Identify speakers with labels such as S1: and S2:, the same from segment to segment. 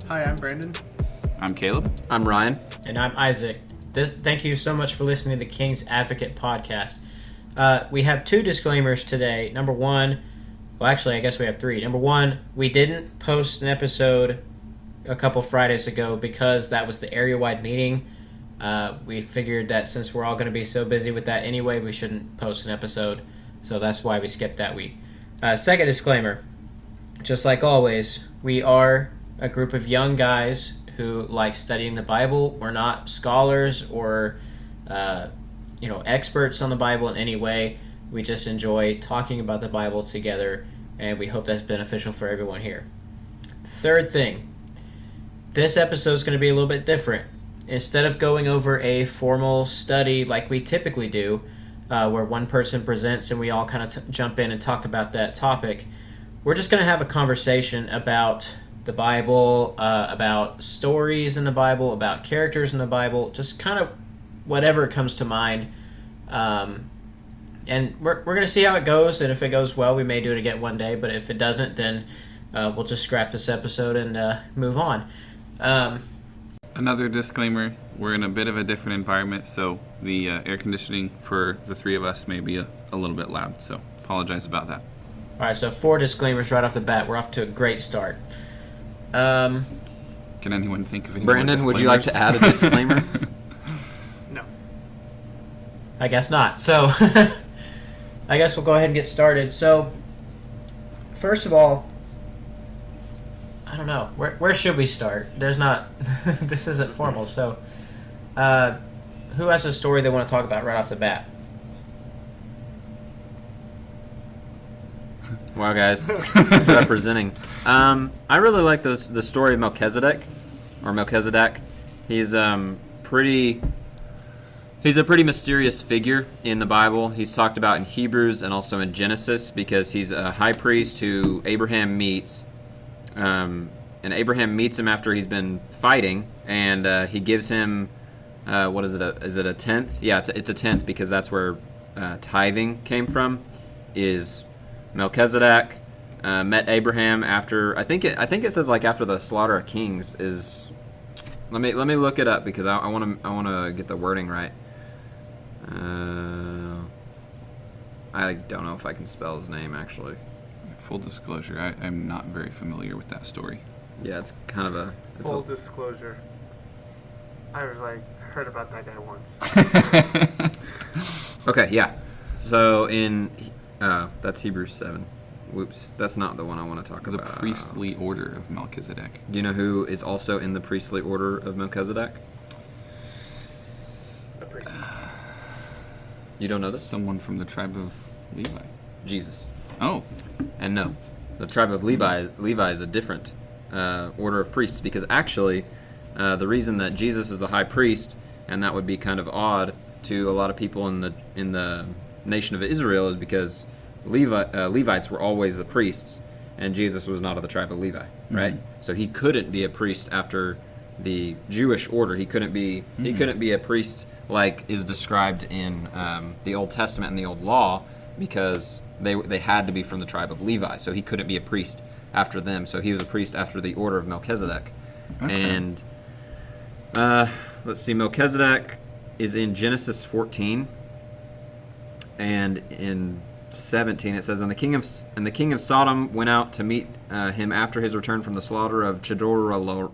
S1: Hi, I'm Brandon.
S2: I'm Caleb.
S3: I'm Ryan.
S4: And I'm Isaac. Thank you so much for listening to the King's Advocate podcast. We have two disclaimers today. Number one, well, actually, I guess we have three. Number one, we didn't post an episode a couple Fridays ago because that was the area-wide meeting. We figured that since we're all going to be so busy with that anyway, we shouldn't post an episode. So that's why we skipped that week. Second disclaimer, just like always, we are a group of young guys who like studying the Bible. We're not scholars or experts on the Bible in any way. We just enjoy talking about the Bible together, and we hope that's beneficial for everyone here. Third thing, this episode is going to be a little bit different. Instead of going over a formal study like we typically do, where one person presents and we all kind of jump in and talk about that topic, we're just going to have a conversation about the Bible, about stories in the Bible, about characters in the Bible, just kind of whatever comes to mind. And we're going to see how it goes, and if it goes well, we may do it again one day, but if it doesn't, then we'll just scrap this episode and move on.
S2: Another disclaimer, we're in a bit of a different environment, so the air conditioning for the three of us may be a little bit loud, so apologize about that.
S4: All right, so 4 disclaimers right off the bat. We're off to a great start.
S2: Can anyone think of any
S3: Brandon,
S2: more
S3: would you like to add a disclaimer?
S1: No.
S4: I guess not. So, I guess we'll go ahead and get started. So, first of all, I don't know. Where should we start? There's not... this isn't formal, so... who has a story they want to talk about right off the bat?
S3: Wow, guys. Representing. I really like the story of Melchizedek. He's a pretty mysterious figure in the Bible. He's talked about in Hebrews and also in Genesis because he's a high priest who Abraham meets. And Abraham meets him after he's been fighting, and he gives him, what is it? Is it a tenth? Yeah, it's a tenth because that's where tithing came from. Is Melchizedek met Abraham after? I think it says like after the slaughter of kings. Is let me look it up because I want to get the wording right. I don't know if I can spell his name actually.
S2: Full disclosure, I'm not very familiar with that story.
S3: Yeah, it's kind of a...
S1: Full disclosure. I was heard about that guy once.
S3: Okay, yeah. So in... that's Hebrews 7. Whoops. That's not the one I want to talk about.
S2: The priestly order of Melchizedek.
S3: Do you know who is also in the priestly order of Melchizedek?
S1: A priest.
S3: You don't know this?
S2: Someone from the tribe of Levi.
S3: Jesus.
S2: Oh.
S3: And no. The tribe of Levi is a different order of priests because actually the reason that Jesus is the high priest, and that would be kind of odd to a lot of people in the nation of Israel, is because Levites were always the priests, and Jesus was not of the tribe of Levi, right? Mm-hmm. So he couldn't be a priest after the Jewish order. He couldn't be a priest like is described in the Old Testament and the Old Law because they had to be from the tribe of Levi. So he couldn't be a priest after them. So he was a priest after the order of Melchizedek. Okay. And let's see, Melchizedek is in Genesis 14. And in 17 it says, and the king of Sodom went out to meet him after his return from the slaughter of Chedorlaomer.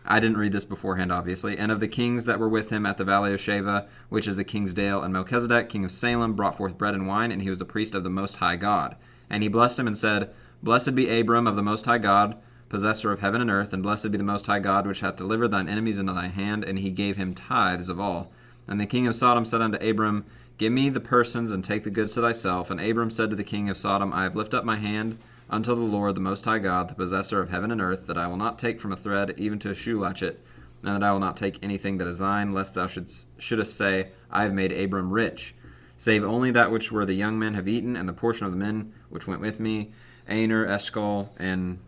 S3: I didn't read this beforehand, obviously. And of the kings that were with him at the valley of Sheva, which is the king's dale, and Melchizedek, king of Salem, brought forth bread and wine, and he was the priest of the Most High God. And he blessed him and said, Blessed be Abram of the Most High God, possessor of heaven and earth, and blessed be the Most High God, which hath delivered thine enemies into thy hand, and he gave him tithes of all. And the king of Sodom said unto Abram, Give me the persons, and take the goods to thyself. And Abram said to the king of Sodom, I have lifted up my hand unto the Lord, the Most High God, the possessor of heaven and earth, that I will not take from a thread, even to a shoe latchet, and that I will not take anything that is thine, lest thou shouldest say, I have made Abram rich, save only that which were the young men have eaten, and the portion of the men which went with me, Aner, Eshcol, and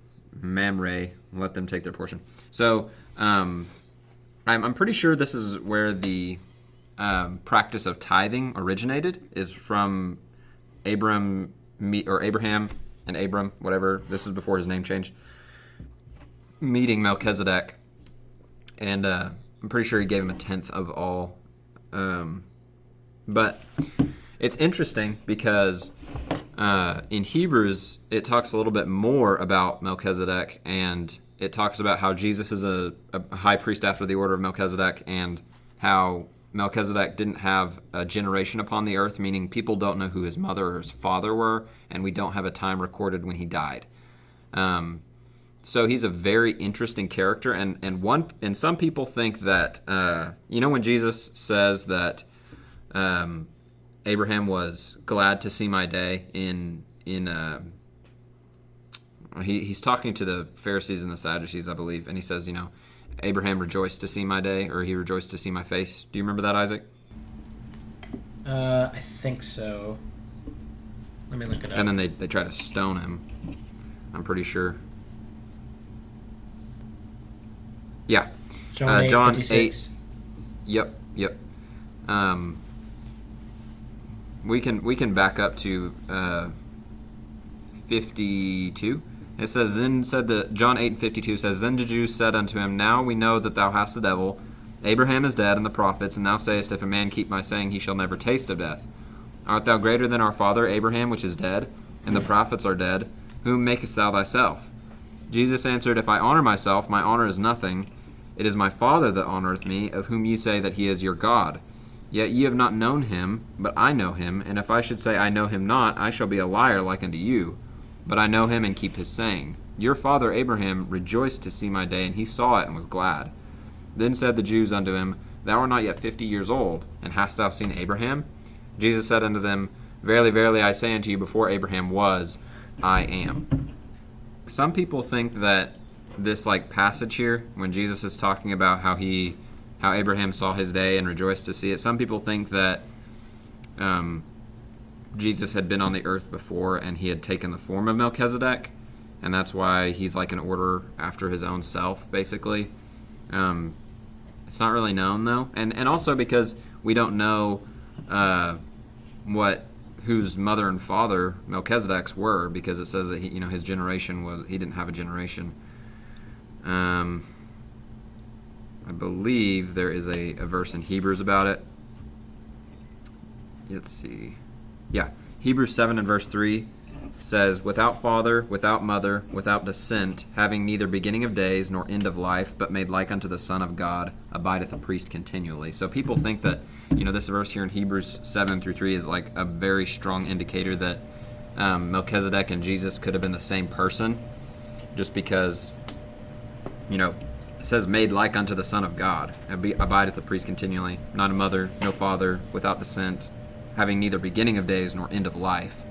S3: Mamre, let them take their portion. So, I'm pretty sure this is where the practice of tithing originated, is from Abraham and Abram, whatever. This was before his name changed. Meeting Melchizedek, and I'm pretty sure he gave him a tenth of all. But it's interesting because in Hebrews it talks a little bit more about Melchizedek, and it talks about how Jesus is a high priest after the order of Melchizedek, and how Melchizedek didn't have a generation upon the earth, meaning people don't know who his mother or his father were, and we don't have a time recorded when he died. So he's a very interesting character, and some people think that when Jesus says that Abraham was glad to see my day he's talking to the Pharisees and the Sadducees, I believe, and he says, Abraham rejoiced to see my day, or he rejoiced to see my face. Do you remember that, Isaac?
S4: I think so. Let me look it up.
S3: And then they try to stone him, I'm pretty sure. Yeah.
S4: John 8,
S3: John
S4: 56.
S3: 8. Yep. We can back up to 52. It says, John 8 and 52 says, Then the Jews said unto him, Now we know that thou hast the devil. Abraham is dead, and the prophets, and thou sayest, If a man keep my saying, he shall never taste of death. Art thou greater than our father Abraham, which is dead, and the prophets are dead? Whom makest thou thyself? Jesus answered, If I honor myself, my honor is nothing. It is my Father that honoreth me, of whom ye say that he is your God. Yet ye have not known him, but I know him, and if I should say I know him not, I shall be a liar like unto you. But I know him and keep his saying. Your father Abraham rejoiced to see my day, and he saw it and was glad. Then said the Jews unto him, Thou art not yet 50 years old, and hast thou seen Abraham? Jesus said unto them, Verily, verily, I say unto you, before Abraham was, I am. Some people think that this passage here, when Jesus is talking about how Abraham saw his day and rejoiced to see it, some people think that Jesus had been on the earth before and he had taken the form of Melchizedek, and that's why he's like an order after his own self, basically. It's not really known, though, and also because we don't know whose mother and father Melchizedek's were, because it says that his generation he didn't have a generation. I believe there is a verse in Hebrews about it. Let's see. Yeah, Hebrews 7 and verse 3 says, Without father, without mother, without descent, having neither beginning of days nor end of life, but made like unto the Son of God, abideth a priest continually. So people think that, this verse here in Hebrews 7 through 3 is like a very strong indicator that Melchizedek and Jesus could have been the same person, just because, it says, made like unto the Son of God, abideth a priest continually, not a mother, no father, without descent, having neither beginning of days nor end of life.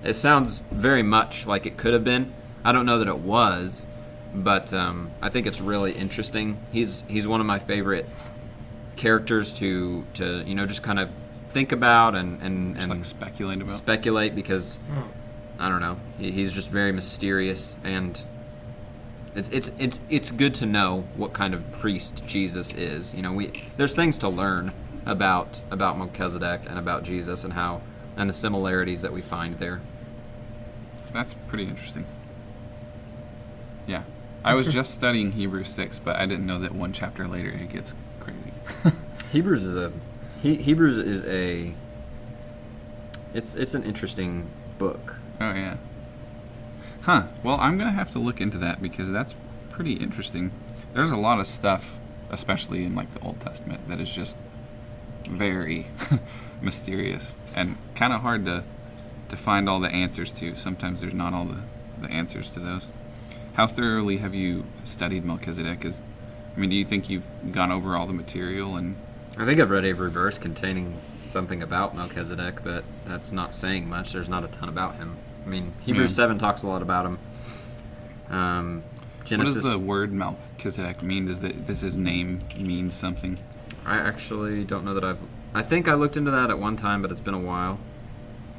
S3: It sounds very much like it could have been. I don't know that it was, but I think it's really interesting. He's one of my favorite characters to just kind of think about and
S2: Just speculate about.
S3: Speculate, because I don't know. He's just very mysterious, and it's good to know what kind of priest Jesus is. There's things to learn about Melchizedek and about Jesus and the similarities that we find there.
S2: That's pretty interesting. Yeah. I was just studying Hebrews 6, but I didn't know that one chapter later it gets crazy.
S3: Hebrews is it's an interesting book.
S2: Oh, yeah. Huh. Well, I'm going to have to look into that, because that's pretty interesting. There's a lot of stuff, especially in the Old Testament, that is just very mysterious and kind of hard to find all the answers to. Sometimes there's not all the answers to those. How thoroughly have you studied Melchizedek? Do you think you've gone over all the material? And
S3: I think I've read every verse containing something about Melchizedek, but that's not saying much. There's not a ton about him. Hebrews 7 talks a lot about him. Genesis.
S2: What does the word Melchizedek mean? Does his name mean something?
S3: I actually don't know that I think I looked into that at one time, but it's been a while.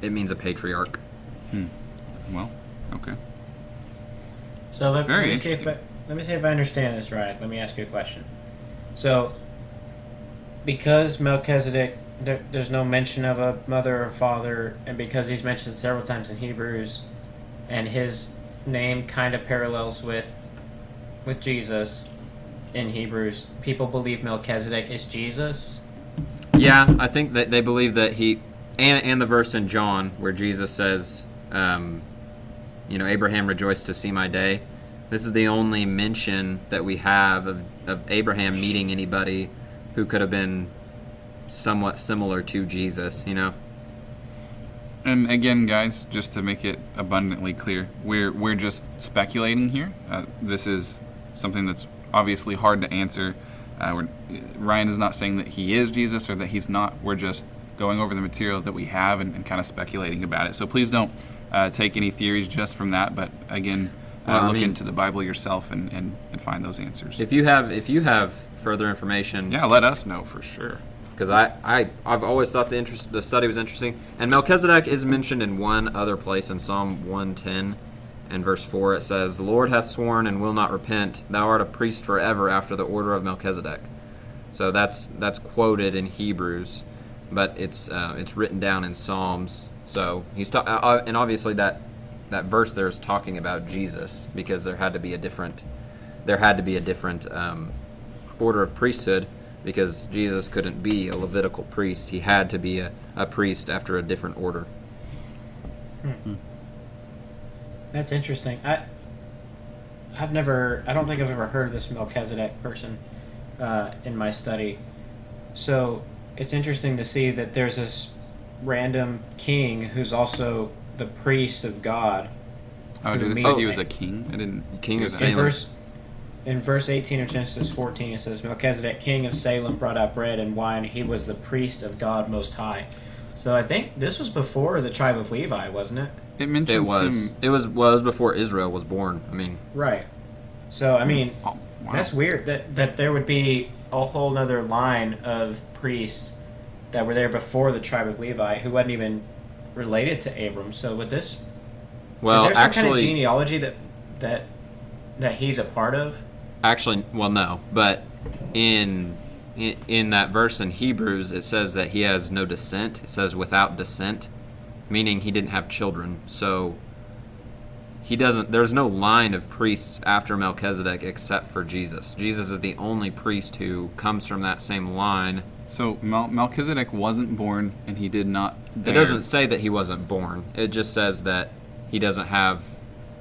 S3: It means a patriarch.
S2: Well, okay.
S4: So let me see
S2: interesting.
S4: let me see if I understand this right. Let me ask you a question. So, because Melchizedek, there's no mention of a mother or father, and because he's mentioned several times in Hebrews, and his name kind of parallels with Jesus in Hebrews. People believe Melchizedek is Jesus.
S3: Yeah, I think that they believe that he, and the verse in John where Jesus says, Abraham rejoiced to see my day. This is the only mention that we have of Abraham meeting anybody who could have been somewhat similar to Jesus,
S2: And again, guys, just to make it abundantly clear, we're just speculating here. This is something that's obviously hard to answer. Ryan is not saying that he is Jesus or that he's not. We're just going over the material that we have and kind of speculating about it. So please don't take any theories just from that. But again, look into the Bible yourself and find those answers.
S3: If you have further information,
S2: yeah, let us know for sure.
S3: Because I've always thought the study was interesting. And Melchizedek is mentioned in one other place in Psalm 110 and verse 4. It says, "The Lord hath sworn and will not repent. Thou art a priest forever after the order of Melchizedek." So that's quoted in Hebrews, but it's written down in Psalms. So and obviously that verse there is talking about Jesus, because there had to be a different order of priesthood. Because Jesus couldn't be a Levitical priest. He had to be a priest after a different order.
S4: That's interesting. I don't think I've ever heard of this Melchizedek person in my study. So it's interesting to see that there's this random king who's also the priest of God.
S2: Oh, did it say he was a king? I didn't.
S3: King of
S2: Salem.
S4: In verse 18 of Genesis 14, it says, "Melchizedek, king of Salem, brought out bread and wine. He was the priest of God Most High." So I think this was before the tribe of Levi, wasn't it?
S2: It mentions him.
S3: It was before Israel was born.
S4: Right. So,
S2: wow.
S4: That's weird that there would be a whole nother line of priests that were there before the tribe of Levi who wasn't even related to Abram. So would this...
S3: Well,
S4: is there some
S3: actually,
S4: kind of genealogy that he's a part of?
S3: Actually, well, no. But in that verse in Hebrews, it says that he has no descent. It says without descent, meaning he didn't have children. So he doesn't. There's no line of priests after Melchizedek except for Jesus. Jesus is the only priest who comes from that same line.
S2: So Melchizedek wasn't born, and he did not bear.
S3: It doesn't say that he wasn't born. It just says that he doesn't have.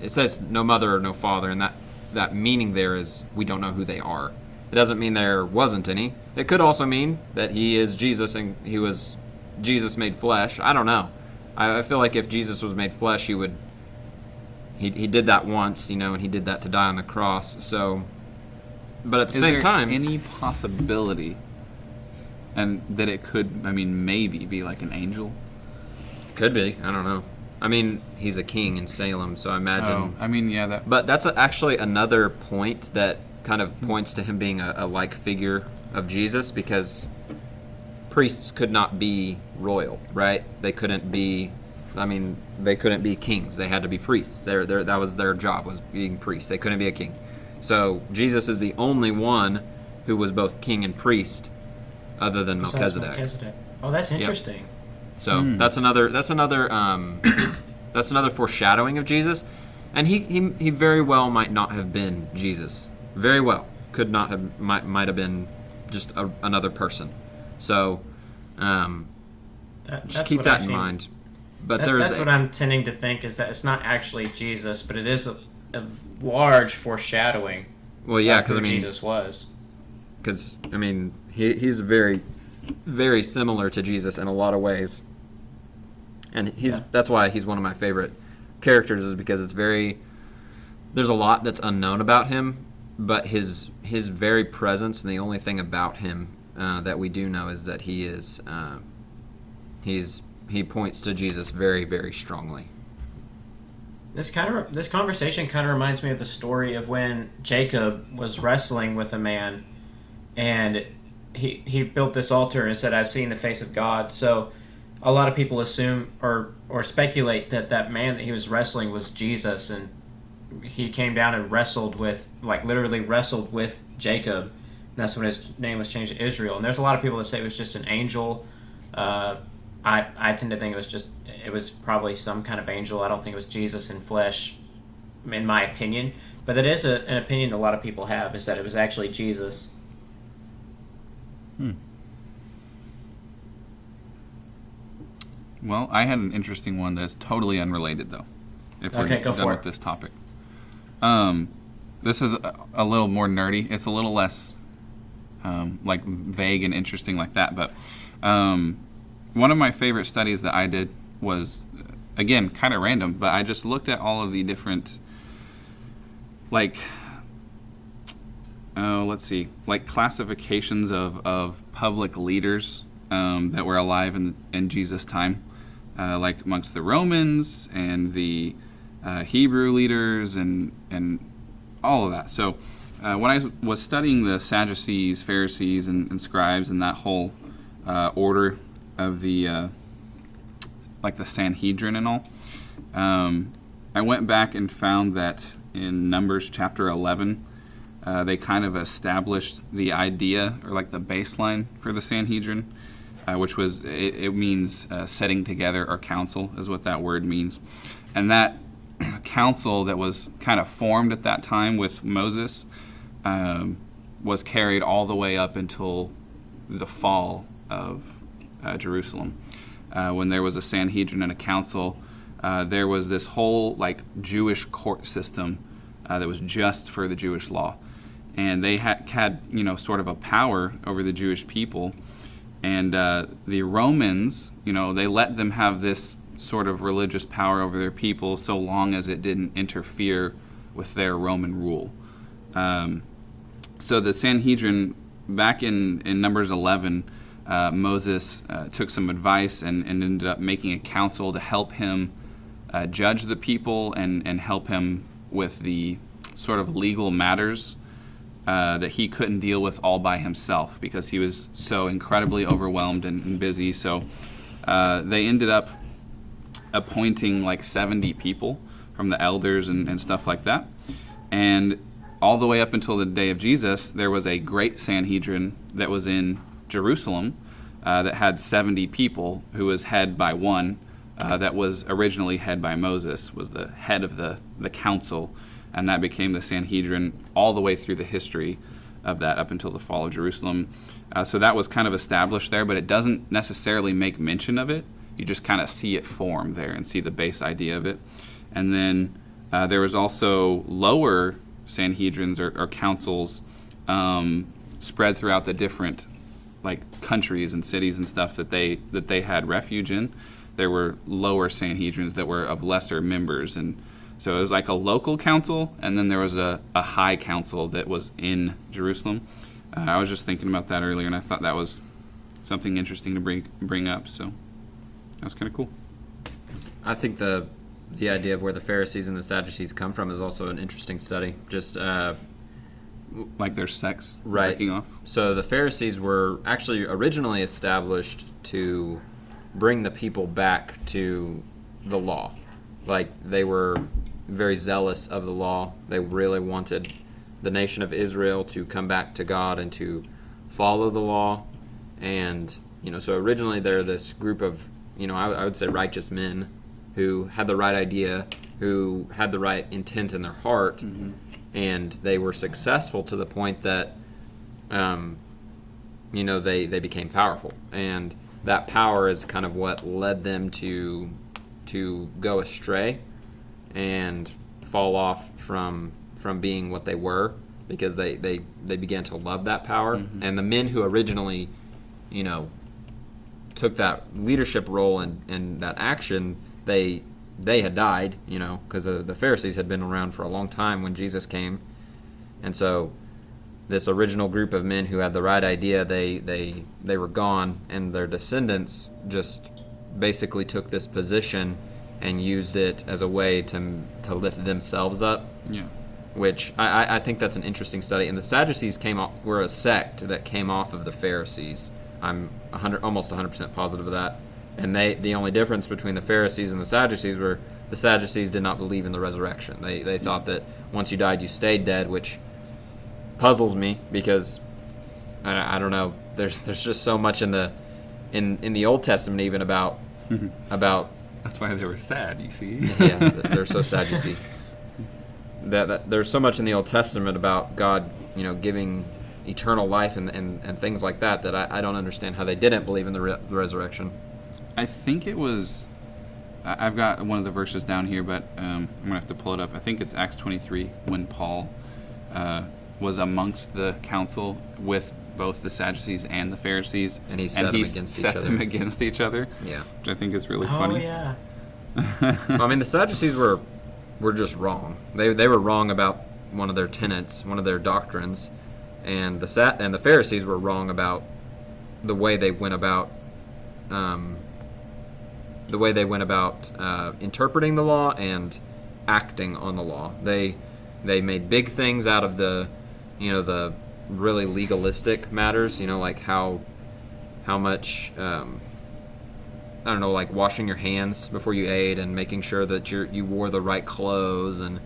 S3: It says no mother or no father, and that meaning there is we don't know who they are. It doesn't mean there wasn't any. It could also mean that he is Jesus and he was Jesus made flesh. I don't know. I feel like if Jesus was made flesh, he did that once, and he did that to die on the cross. So, but at the same time,
S2: any possibility, and that it could, maybe be like an angel?
S3: Could be. I don't know. He's a king in Salem, so I imagine.
S2: Yeah,
S3: But that's actually another point that kind of points to him being a like figure of Jesus, because priests could not be royal, right? They couldn't be. They couldn't be kings. They had to be priests. That was their job, was being priests. They couldn't be a king. So Jesus is the only one who was both king and priest, other than Melchizedek.
S4: Oh, that's interesting.
S3: Yep. So that's another foreshadowing of Jesus, and he very well might not have been Jesus. Very well could not have might have been just another person. So just keep that in mind. But
S4: that's what I'm tending to think, is that it's not actually Jesus, but it is a large foreshadowing.
S3: Well, yeah,
S4: because Jesus was.
S3: Because he's very, very similar to Jesus in a lot of ways, and that's why he's one of my favorite characters, is because there's a lot that's unknown about him, but his very presence, and the only thing about him that we do know is that he points to Jesus very, very strongly.
S4: This conversation kind of reminds me of the story of when Jacob was wrestling with a man, and he built this altar and said, "I've seen the face of God." So a lot of people assume or speculate that man that he was wrestling was Jesus, and he came down and literally wrestled with Jacob. And that's when his name was changed to Israel. And there's a lot of people that say it was just an angel I tend to think it was probably some kind of angel. I don't think it was Jesus in flesh, in my opinion. But that is an opinion that a lot of people have, is that it was actually Jesus.
S2: Well, I had an interesting one that's totally unrelated, though. If we're
S4: Okay, go
S2: done
S4: for
S2: with
S4: it.
S2: this topic. This is a little more nerdy. It's a little less like vague and interesting like that. But one of my favorite studies that I did was, again, kind of random, but I just looked at all of the different, like, let's see, like classifications of public leaders that were alive in Jesus' time, like amongst the Romans and the Hebrew leaders and all of that. So when I was studying the Sadducees, Pharisees, and scribes and that whole order of the like the Sanhedrin and all, I went back and found that in Numbers chapter 11, they kind of established the idea, or like the baseline for the Sanhedrin, which was, it means setting together or council is what that word means. And that council that was kind of formed at that time with Moses was carried all the way up until the fall of Jerusalem. When there was a Sanhedrin and a council, there was this whole like Jewish court system that was just for the Jewish law. And they had sort of a power over the Jewish people. And the Romans, they let them have this sort of religious power over their people so long as it didn't interfere with their Roman rule. So the Sanhedrin, back in Numbers 11, Moses took some advice and ended up making a council to help him judge the people and help him with the sort of legal matters that he couldn't deal with all by himself because he was so incredibly overwhelmed and busy. So they ended up appointing like 70 people from the elders and stuff like that. And all the way up until the day of Jesus, there was a great Sanhedrin that was in Jerusalem that had 70 people, who was head by one that was originally head by Moses, was the head of the council. And that became the Sanhedrin all the way through the history of that up until the fall of Jerusalem. So that was kind of established there, but it doesn't necessarily make mention of it. You just kind of see it form there and see the base idea of it. And then there was also lower Sanhedrins or councils spread throughout the different like countries and cities and stuff that they had refuge in. There were lower Sanhedrins that were of lesser members, and so it was like a local council, and then there was a high council that was in Jerusalem. I was just thinking about that earlier, and I thought that was something interesting to bring up. So that was kind of cool.
S3: I think the idea of where the Pharisees and the Sadducees come from is also an interesting study. Just
S2: like their sects
S3: right.
S2: breaking off.
S3: So the Pharisees were actually originally established to bring the people back to the law. Like, they were very zealous of the law. They really wanted the nation of Israel to come back to God and to follow the law. And, so originally they're this group of, I would say righteous men who had the right idea, who had the right intent in their heart, mm-hmm. and they were successful to the point that, they became powerful. And that power is kind of what led them to go astray and fall off from being what they were, because they began to love that power. Mm-hmm. And the men who originally, took that leadership role and that action, they had died, because the Pharisees had been around for a long time when Jesus came. And so this original group of men who had the right idea, they were gone, and their descendants just basically took this position and used it as a way to lift themselves up.
S2: Yeah.
S3: Which I think that's an interesting study. And the Sadducees were a sect that came off of the Pharisees. I'm almost 100% positive of that. And the only difference between the Pharisees and the Sadducees were the Sadducees did not believe in the resurrection. They thought that once you died, you stayed dead, which puzzles me, because I don't know. There's just so much in the in the Old Testament even about
S2: That's why they were sad, you see.
S3: yeah, they're so sad, you see. That there's so much in the Old Testament about God, giving eternal life and things like that I don't understand how they didn't believe in the resurrection.
S2: I think it was, I've got one of the verses down here, but I'm going to have to pull it up. I think it's Acts 23, when Paul was amongst the council with both the Sadducees and the Pharisees.
S3: And he set
S2: them against each other.
S3: Yeah.
S2: Which I think is really funny.
S4: Oh, yeah.
S3: I mean, the Sadducees were just wrong. They were wrong about one of their tenets, one of their doctrines, and the Pharisees were wrong about the way they went about interpreting the law and acting on the law. They made big things out of the really legalistic matters. Like how much I don't know, like washing your hands before you ate and making sure that you wore the right clothes and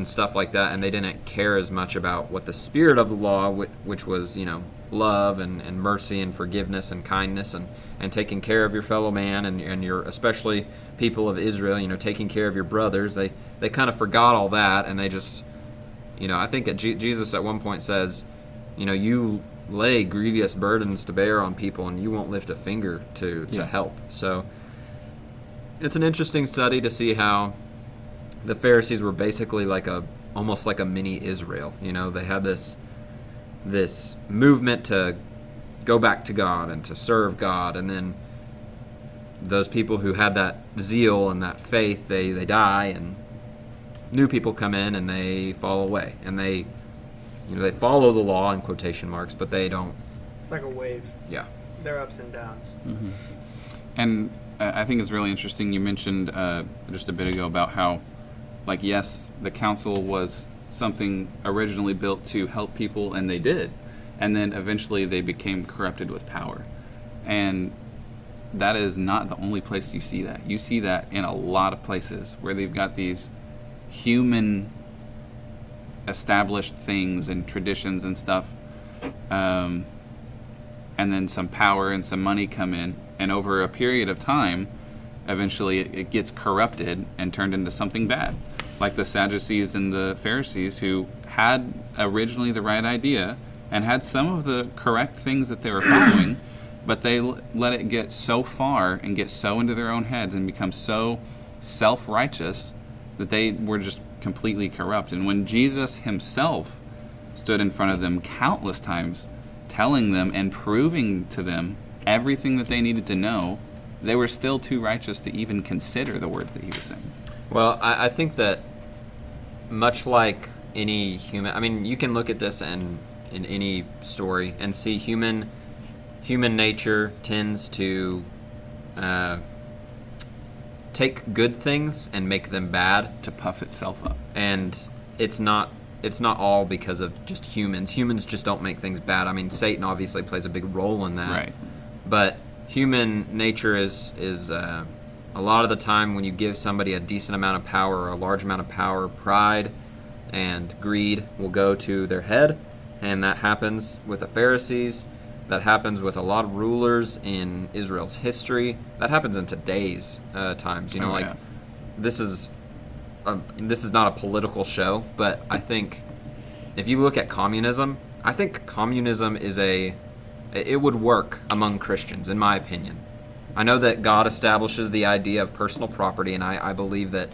S3: stuff like that. And they didn't care as much about what the spirit of the law, which was love and mercy and forgiveness and kindness and taking care of your fellow man and your, especially people of Israel, taking care of your brothers. They kind of forgot all that, and they just, I think that Jesus at one point says, you lay grievous burdens to bear on people and you won't lift a finger to help. So it's an interesting study to see how the Pharisees were basically almost like a mini Israel. They had this movement to go back to God and to serve God, and then those people who had that zeal and that faith, they die, and new people come in and they fall away, and they follow the law in quotation marks, but they don't.
S1: It's like a wave.
S3: Yeah.
S1: They're ups and downs.
S2: Mm-hmm. And I think it's really interesting. You mentioned just a bit ago about how, yes, the council was something originally built to help people, and they did. And then eventually they became corrupted with power. And that is not the only place you see that. You see that in a lot of places where they've got these human established things and traditions and stuff, and then some power and some money come in, and over a period of time eventually it gets corrupted and turned into something bad, like the Sadducees and the Pharisees, who had originally the right idea and had some of the correct things that they were following, but they let it get so far and get so into their own heads and become so self-righteous that they were just completely corrupt. And when Jesus himself stood in front of them countless times, telling them and proving to them everything that they needed to know, they were still too righteous to even consider the words that he was saying.
S3: Well, I think that much like any human, you can look at this in any story and see human nature tends to take good things and make them bad,
S2: to puff itself up.
S3: And it's not all because of just humans. Humans just don't make things bad. Satan obviously plays a big role in that.
S2: Right.
S3: But human nature is a lot of the time when you give somebody a decent amount of power or a large amount of power, pride and greed will go to their head, and that happens with the Pharisees. That happens with a lot of rulers in Israel's history. That happens in today's times. This is not a political show, but I think if you look at communism, I think communism it would work among Christians, in my opinion. I know that God establishes the idea of personal property, and I believe that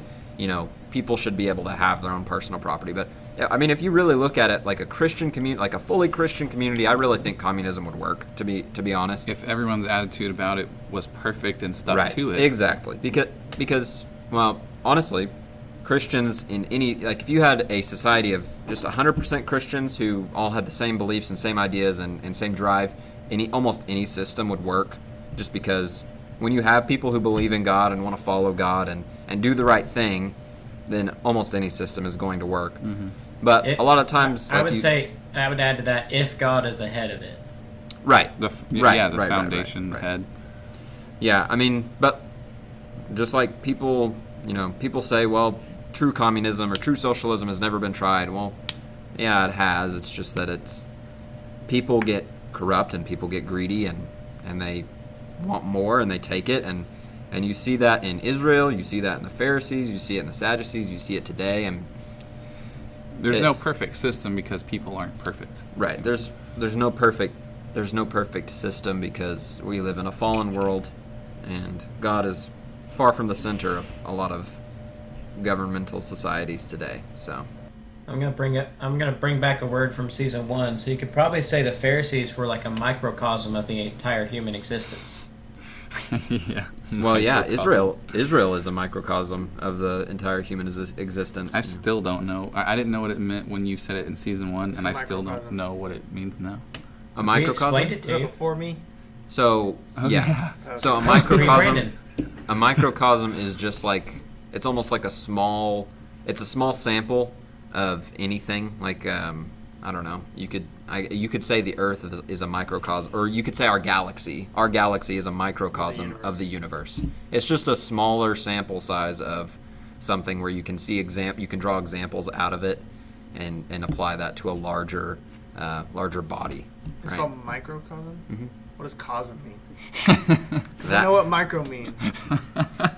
S3: people should be able to have their own personal property. But if you really look at it like a Christian community, like a fully Christian community, I really think communism would work. To be honest,
S2: if everyone's attitude about it was perfect and stuck to it,
S3: exactly. Because well, honestly, Christians in any, if you had a society of just 100% Christians who all had the same beliefs and same ideas and same drive, almost any system would work. Just because when you have people who believe in God and want to follow God and do the right thing, then almost any system is going to work. Mm-hmm. But a lot of times,
S4: I would add to that, if God is the head of it.
S3: Right.
S2: The foundation, the head.
S3: Yeah, but just like people say, well, true communism or true socialism has never been tried. Well, yeah, it has. It's just that people get corrupt and people get greedy and they want more and they take it. And you see that in Israel, you see that in the Pharisees, you see it in the Sadducees, you see it today. And
S2: There's no perfect system because people aren't perfect.
S3: right, there's no perfect system because we live in a fallen world, and God is far from the center of a lot of governmental societies today. So
S4: I'm gonna bring back a word from season 1. So you could probably say the Pharisees were like a microcosm of the entire human existence.
S2: Yeah.
S3: well, yeah,
S2: Microcosm.
S3: Israel is a microcosm of the entire human existence.
S2: I still don't know. I didn't know what it meant when you said it in season 1,
S1: It's
S2: and
S1: a
S2: I still don't
S1: microcosm.
S2: know what it means now.
S3: A
S4: We
S3: microcosm.
S4: explained it
S1: Is
S4: to
S1: that
S4: you.
S1: before me?
S3: So
S2: Oh,
S3: yeah.
S1: Okay.
S3: So a
S4: That was
S3: microcosm.
S4: Brandon.
S3: A microcosm is just like, it's almost like a small sample of anything. Like I don't know. You could say the Earth is a microcosm, or you could say our galaxy. Our galaxy is a microcosm of the universe. It's just a smaller sample size of something where you can see you can draw examples out of it, and apply that to a larger body.
S1: It's
S3: Right?
S1: called microcosm?
S3: Mhm.
S1: What does cosm mean? 'Cause I know what micro means.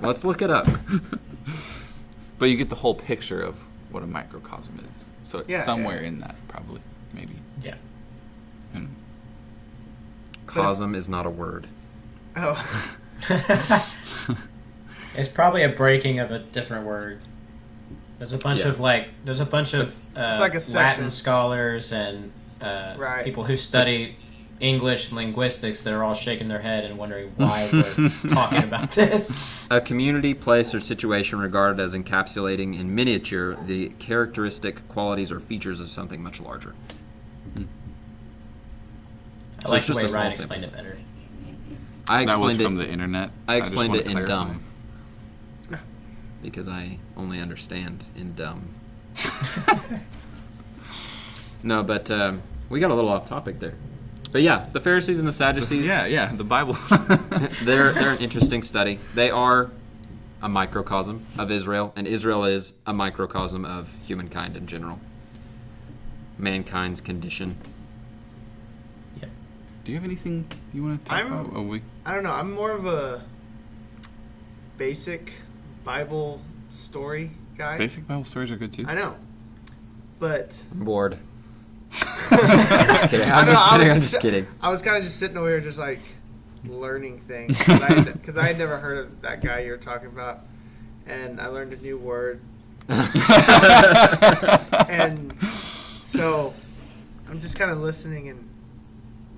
S3: Let's look it up.
S2: But you get the whole picture of what a microcosm is. So it's
S1: Yeah,
S2: somewhere
S1: yeah.
S2: in that, probably, maybe.
S4: Yeah.
S2: And
S3: Cosm is not a word.
S1: Oh.
S4: It's probably a breaking of a different word. There's a bunch
S3: Yeah.
S4: of like
S1: like a section.
S4: Latin scholars and
S1: Right.
S4: people who study English linguistics that are all shaking their head and wondering why we're talking about this.
S3: A community, place, or situation regarded as encapsulating in miniature the characteristic qualities or features of something much larger.
S4: I
S3: So
S4: like
S3: it's
S4: the
S3: just
S4: way
S3: a small
S4: Ryan
S3: sample
S4: explained it better.
S3: I
S2: that was
S3: explained
S2: from
S3: it.
S2: the internet.
S3: I
S2: just
S3: explained
S2: wanna
S3: it in
S2: clarify.
S3: dumb because I only understand in dumb. No, but we got a little off topic there. But yeah, the Pharisees and the Sadducees.
S2: Yeah, the Bible.
S3: they're an interesting study. They are a microcosm of Israel, and Israel is a microcosm of humankind in general. Mankind's condition.
S2: Do you have anything you want to talk
S1: I'm-
S2: about? Oh, we.
S1: I don't know. I'm more of a basic Bible story guy.
S2: Basic Bible stories are good too.
S1: I know. But
S3: I'm bored. Just kidding. I'm just kidding.
S1: I was kind of just sitting over here just like learning things. Because I had never heard of that guy you were talking about. And I learned a new word. And so I'm just kind of listening and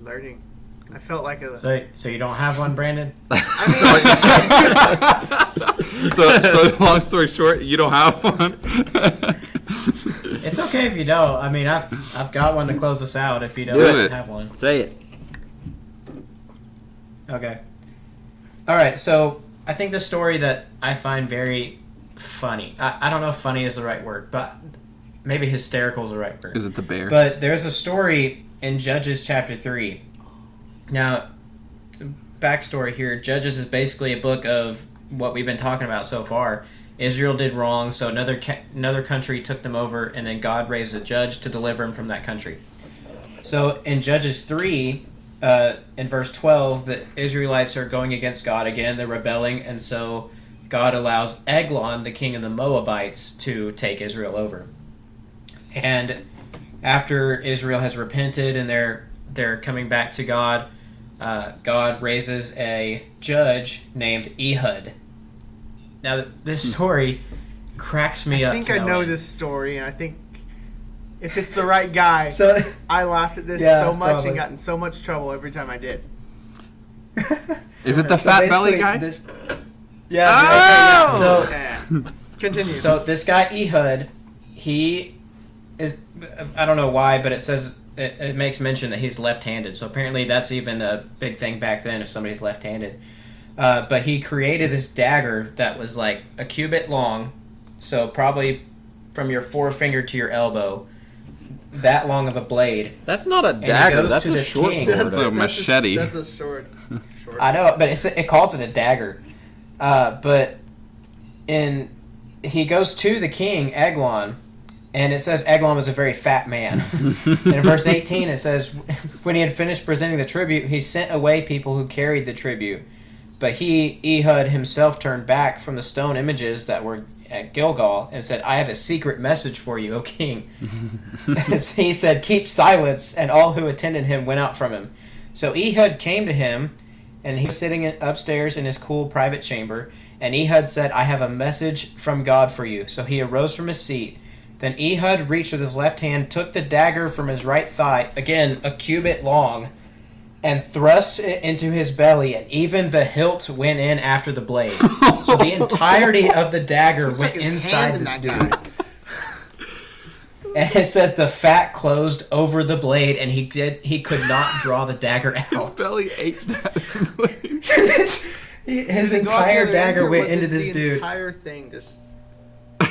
S1: learning. I felt like a...
S4: So you don't have one, Brandon?
S2: So long story short, you don't have one.
S4: It's okay if you don't. I mean, I've got one to close us out if you
S3: Do
S4: don't
S2: it.
S4: have one.
S3: Say it.
S4: Okay. All right. So I think the story that I find very funny. I don't know if funny is the right word, but maybe hysterical is the right word.
S2: Is it the bear?
S4: But there's a story in Judges chapter 3. Now, backstory here, Judges is basically a book of what we've been talking about so far. Israel did wrong, so another country took them over, and then God raised a judge to deliver them from that country. So in Judges 3, in verse 12, the Israelites are going against God again, they're rebelling, and so God allows Eglon, the king of the Moabites, to take Israel over. And after Israel has repented and they're coming back to God, God raises a judge named Ehud. Now, this story cracks me up.
S1: I think
S4: to
S1: I
S4: no
S1: know
S4: end.
S1: this story, and I think if it's the right guy,
S4: So,
S1: I laughed at this
S4: Yeah,
S1: so much
S4: probably.
S1: and got in so much trouble every time I did.
S2: Is it the
S4: so
S2: fat belly
S4: basically
S2: guy?
S4: this- yeah.
S1: Oh!
S4: So,
S1: Yeah. Continue.
S4: So this guy Ehud, he is, I don't know why, but it says it makes mention that he's left-handed. So apparently that's even a big thing back then if somebody's left-handed. But he created this dagger that was like a cubit long, so probably from your forefinger to your elbow, that long of a blade.
S3: That's not a
S4: he
S3: dagger.
S4: goes
S3: That's
S4: to
S3: a
S4: this
S3: short
S4: king.
S3: sword.
S2: That's a machete.
S1: That's a sword.
S4: I know, but it calls it a dagger. But he goes to the king Eglon, And it says Eglon was a very fat man. And in verse 18 it says, when he had finished presenting the tribute, he sent away people who carried the tribute. But he, Ehud, himself turned back from the stone images that were at Gilgal and said, I have a secret message for you, O king. He said, keep silence, and all who attended him went out from him. So Ehud came to him, and he was sitting upstairs in his cool private chamber. And Ehud said, I have a message from God for you. So he arose from his seat. Then Ehud reached with his left hand, took the dagger from his right thigh, again a cubit long, and thrust it into his belly, and even the hilt went in after the blade. So the entirety of the dagger went inside this dude. And it says the fat closed over the blade, and he could not draw the dagger out.
S2: His belly ate that blade.
S4: His entire dagger went into this dude.
S1: The entire thing just...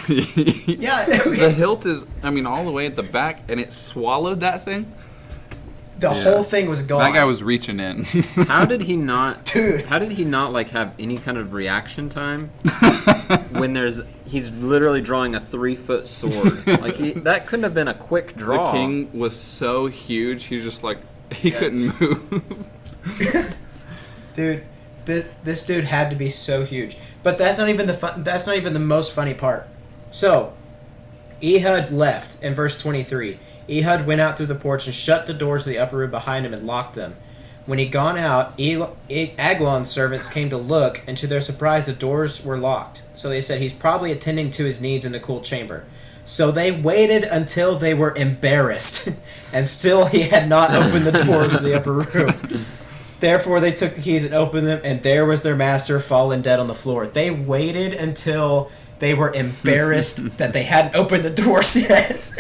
S4: Yeah.
S2: The hilt is, all the way at the back, and it swallowed that thing.
S4: The whole thing was gone.
S2: That guy was reaching in.
S3: How did he not?
S4: Dude.
S3: How did he not have any kind of reaction time when he's literally drawing a 3-foot sword? That couldn't have been a quick draw.
S2: The king was so huge, he was just he couldn't move.
S4: Dude, this dude had to be so huge. But that's not even that's not even the most funny part. So, Ehud left in verse 23. Ehud went out through the porch and shut the doors of the upper room behind him and locked them. When he'd gone out, Eglon's servants came to look, and to their surprise, the doors were locked. So they said, he's probably attending to his needs in the cool chamber. So they waited until they were embarrassed, and still he had not opened the doors of the upper room. Therefore they took the keys and opened them, and there was their master fallen dead on the floor. They waited until they were embarrassed that they hadn't opened the doors yet.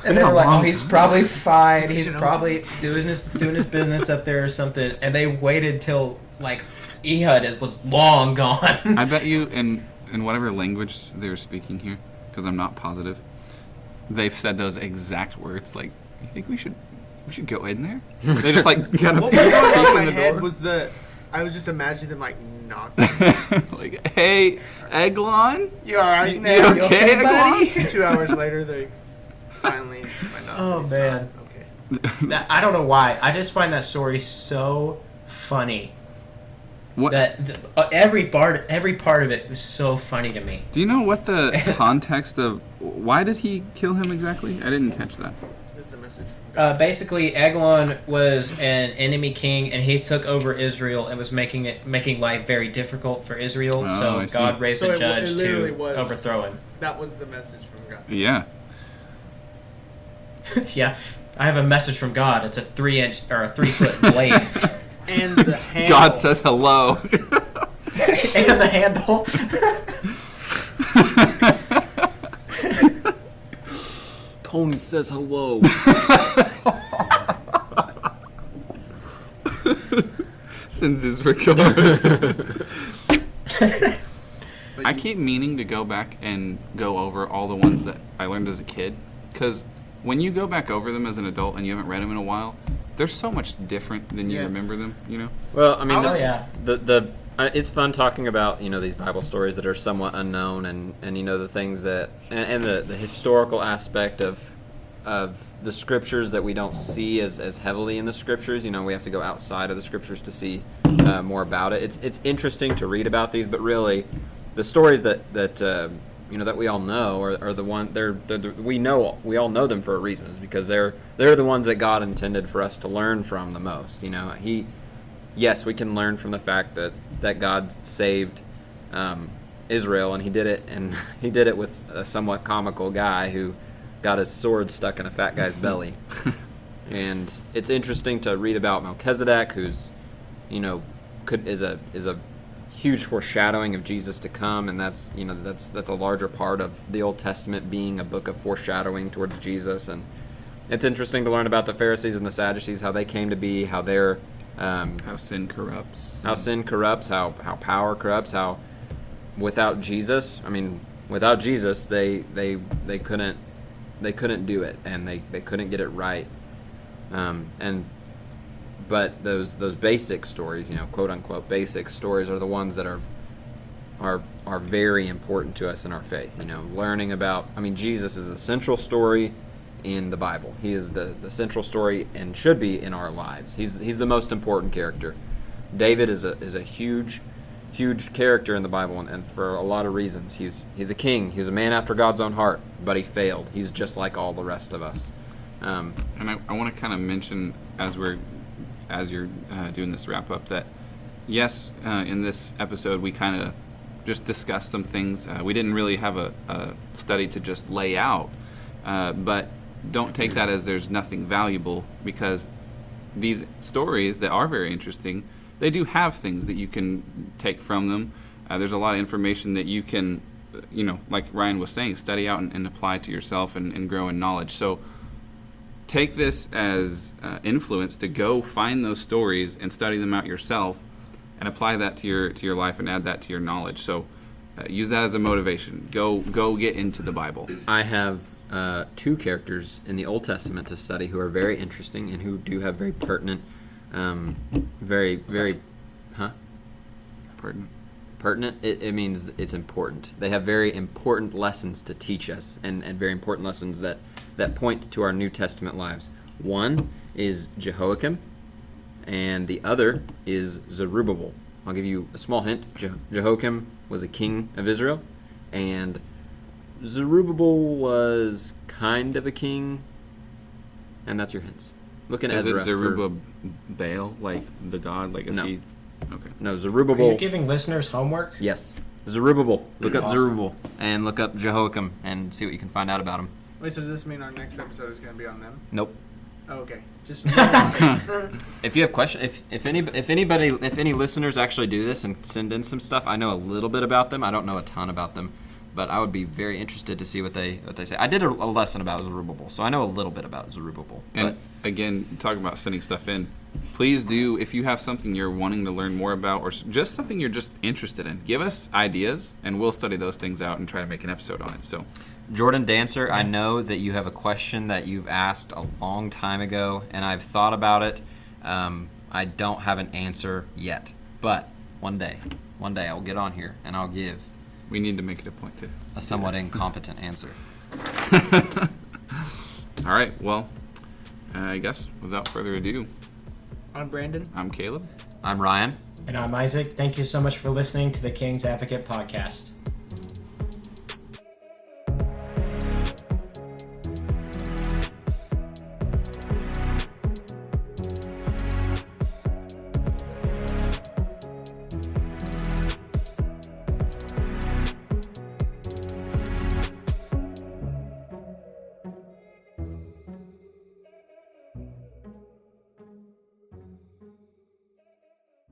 S4: And they were like, oh, he's probably fine. He's probably doing his business up there or something. And they waited till, Ehud was long gone.
S2: I bet you in whatever language they were speaking here, because I'm not positive, they've said those exact words, you think we should go in there? They just, kind of...
S1: What was going on in my head was I was just imagining them, knocking.
S2: Hey, Eglon?
S1: You alright?
S2: You okay,
S1: buddy?
S2: Eglon?
S1: 2 hours later, they finally find out.
S4: Oh, man.
S1: Okay.
S4: I don't know why. I just find that story so funny.
S2: What?
S4: Every part of it was so funny to me.
S2: Do you know what the context of... Why did he kill him exactly? I didn't catch that.
S1: This is the message.
S4: Basically, Eglon was an enemy king, and he took over Israel and was making life very difficult for Israel.
S2: Oh,
S4: So God raised a judge to
S1: was,
S4: overthrow him.
S1: That was the message from God.
S2: Yeah.
S4: Yeah, I have a message from God. It's a 3-foot blade,
S1: And the handle.
S2: God says hello.
S4: and the handle.
S3: Tony says hello.
S2: Sends his regards. I keep meaning to go back and go over all the ones that I learned as a kid, because when you go back over them as an adult and you haven't read them in a while, they're so much different than you remember them,
S3: Well,
S4: yeah.
S3: It's fun talking about these Bible stories that are somewhat unknown, and the things that and the historical aspect of the scriptures that we don't see as heavily in the scriptures. We have to go outside of the scriptures to see more about it. It's interesting to read about these, but really, the stories that that we all know are the one we all know them for a reason. It's because they're the ones that God intended for us to learn from the most. Yes, we can learn from the fact that God saved Israel, and he did it with a somewhat comical guy who got his sword stuck in a fat guy's belly. And it's interesting to read about Melchizedek, who's is a huge foreshadowing of Jesus to come, and that's a larger part of the Old Testament being a book of foreshadowing towards Jesus. And it's interesting to learn about the Pharisees and the Sadducees, how they came to be, how they're
S2: how sin corrupts,
S3: how power corrupts, how without Jesus they couldn't do it, and they couldn't get it right. But those basic stories, quote unquote basic stories, are the ones that are are very important to us in our faith. You know, learning about, I mean, Jesus is a central story in the Bible. He is the central story and should be in our lives. He's the most important character. David is a huge character in the Bible, and for a lot of reasons. He's a king. He's a man after God's own heart, but he failed. He's just like all the rest of us.
S2: And I want to kind of mention as you're doing this wrap up that yes, in this episode we kind of just discussed some things. We didn't really have a study to just lay out, but don't take that as there's nothing valuable, because these stories that are very interesting, they do have things that you can take from them. There's a lot of information that you can, like Ryan was saying, study out and apply to yourself and grow in knowledge. So take this as influence to go find those stories and study them out yourself and apply that to your life and add that to your knowledge. So use that as a motivation. Go get into the Bible.
S3: I have two characters in the Old Testament to study who are very interesting and who do have very pertinent, very, pertinent. It means it's important. They have very important lessons to teach us, and very important lessons that point to our New Testament lives. One is Jehoiakim, and the other is Zerubbabel. I'll give you a small hint. Jehoiakim was a king of Israel, and Zerubbabel was kind of a king, and that's your hints. Look at Ezra.
S2: Is it Zerubbabel, like the god? Like, is
S3: No.
S2: he? Okay.
S3: No,
S4: Are
S3: Zerubbabel.
S4: you giving listeners homework?
S3: Yes. Zerubbabel. Look up
S4: Awesome.
S3: Zerubbabel and look up Jehoiakim and see what you can find out about him.
S1: Wait, so does this mean our next episode is going to be on them?
S3: Nope.
S1: Oh, okay. Just
S3: If you have questions, if any listeners actually do this and send in some stuff, I know a little bit about them. I don't know a ton about them, but I would be very interested to see what they say. I did a lesson about Zerubbabel, so I know a little bit about Zerubbabel.
S2: And again, talking about sending stuff in, please do, if you have something you're wanting to learn more about or just something you're just interested in, give us ideas and we'll study those things out and try to make an episode on it. So,
S3: Jordan Dancer, I know that you have a question that you've asked a long time ago, and I've thought about it. I don't have an answer yet, but one day I will get on here and I'll give
S2: we need to make it a point to
S3: a somewhat incompetent answer.
S2: All right, well, I guess without further ado,
S1: I'm Brandon.
S2: I'm Caleb.
S3: I'm Ryan.
S4: And I'm Isaac. Thank you so much for listening to the King's Advocate podcast.